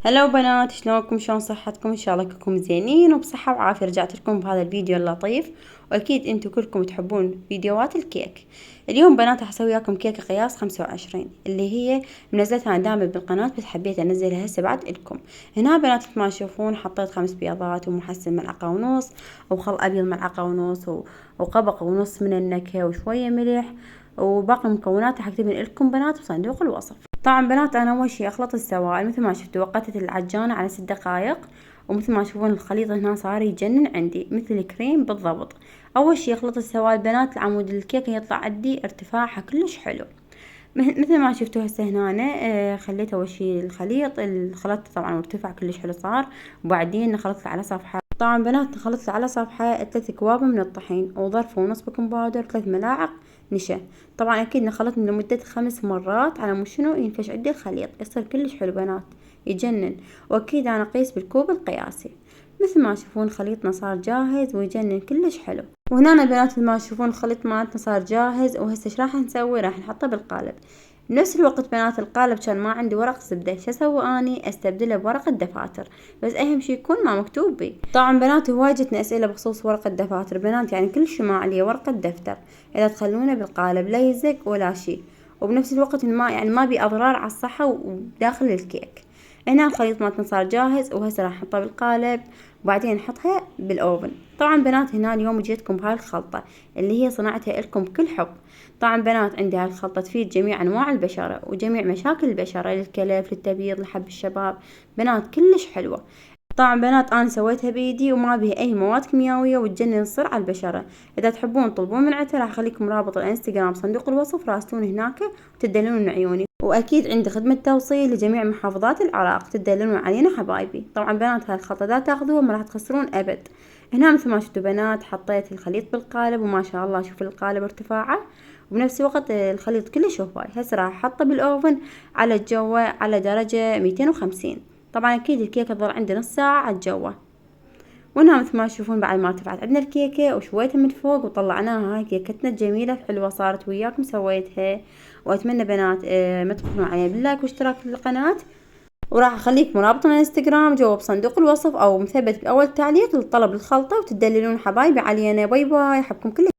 هلا بنات، شلونكم؟ شلون صحتكم؟ ان شاء الله كلكم زينين وبصحة وعافية. رجعت لكم بهذا الفيديو اللطيف، واكيد انتم كلكم تحبون فيديوهات الكيك. اليوم بنات حسوي وياكم كيكة قياس 25 اللي هي منزلتها انا دائما بالقناة، بس حبيت انزلها هسه بعد لكم. هنا بنات مثل ما تشوفون حطيت 5 بيضات ومحسن ملعقة ونص، وخل ابيض ملعقة ونص، وقبق ونص من النكهة، وشوية ملح، وباقي المكونات حكتبن لكم بنات بصندوق الوصف. طبعا بنات انا اول شي اخلط السوائل مثل ما شفتوا، وقتت العجانة على 6 دقائق، ومثل ما تشوفون الخليط هنا صار يجنن عندي مثل الكريم بالضبط. اول شي اخلط السوائل بنات، العمود الكيكة يطلع عندي ارتفاعها كلش حلو مثل ما شفتوا هسه هنا. خليت اول شي الخليط طبعا وارتفع كلش حلو صار. وبعدين خلطت على صفحة، طبعا بنات خلطت على صفحة 3 كواب من الطحين، وظرف ونص بيكنج باودر، 3 ملاعق نشا. طبعا اكيد نخلط لمدة 5 مرات على مو شنو ينفش عندي الخليط، يصير كلش حلو بنات يجنن. واكيد انا اقيس بالكوب القياسي. مثل ما تشوفون خليطنا صار جاهز ويجنن كلش حلو. وهنا بنات مثل ما تشوفون الخليط مالتنا صار جاهز، وهسه ايش راح نسوي؟ راح نحطه بالقالب. بنفس الوقت بنات القالب كان ما عندي ورق زبدة، شو اسوي اني؟ استبدله بورقة دفاتر، بس اهم شي يكون ما مكتوب بي. طبعا بنات هواي جتني اسئلة بخصوص ورقة دفاتر بنات، يعني كل شي ما عليه ورقة دفتر اذا تخلونه بالقالب لا يلزق ولا شي، وبنفس الوقت ما بي اضرار على الصحة وداخل الكيك. هنا الخليط مالتنا صار جاهز، وهسه راح نحطه بالقالب وبعدين نحطها بالاوفن. طبعا بنات هنا اليوم جيتكم بهاي الخلطة اللي هي صنعتها لكم بكل حب. طبعا بنات عندي هاي الخلطة تفيد جميع انواع البشرة وجميع مشاكل البشرة، للكلف، للتبييض، لحب الشباب. بنات كلش حلوة. طبعا بنات انا سويتها بايدي وما بيها اي مواد كيميائيه وتجنن الصر على البشره. اذا تحبون طلبون من عندها، راح اخليكم رابط الانستغرام صندوق الوصف، راسلون هناك وتدلون عيوني. واكيد عندي خدمه توصيل لجميع محافظات العراق، تدلون علينا حبايبي. طبعا بنات هاي الخلطه اذا تاخذوها ما راح تخسرون ابد. هنا مثل ما شفتوا بنات حطيت الخليط بالقالب، وما شاء الله شوف القالب ارتفاعه، وبنفس الوقت الخليط كلش هواي. هسه راح احطه بالاوفن على الجو على درجه 250. طبعا اكيد الكيكه تظل عندي نص ساعه على الجو. وهنا مثل ما تشوفون بعد ما ارتفعت عندنا الكيكه وشويتها من فوق وطلعناها، هاي كيكتنا الجميله حلوه صارت وياكم سويتها. واتمنى بنات ما تبخلون علي باللايك واشتراك في القناه، وراح اخليكم رابط الانستغرام جوا بصندوق الوصف او مثبت باول تعليق لطلب الخلطه، وتدللون حبايبي علينا. باي باي، احبكم كلكم.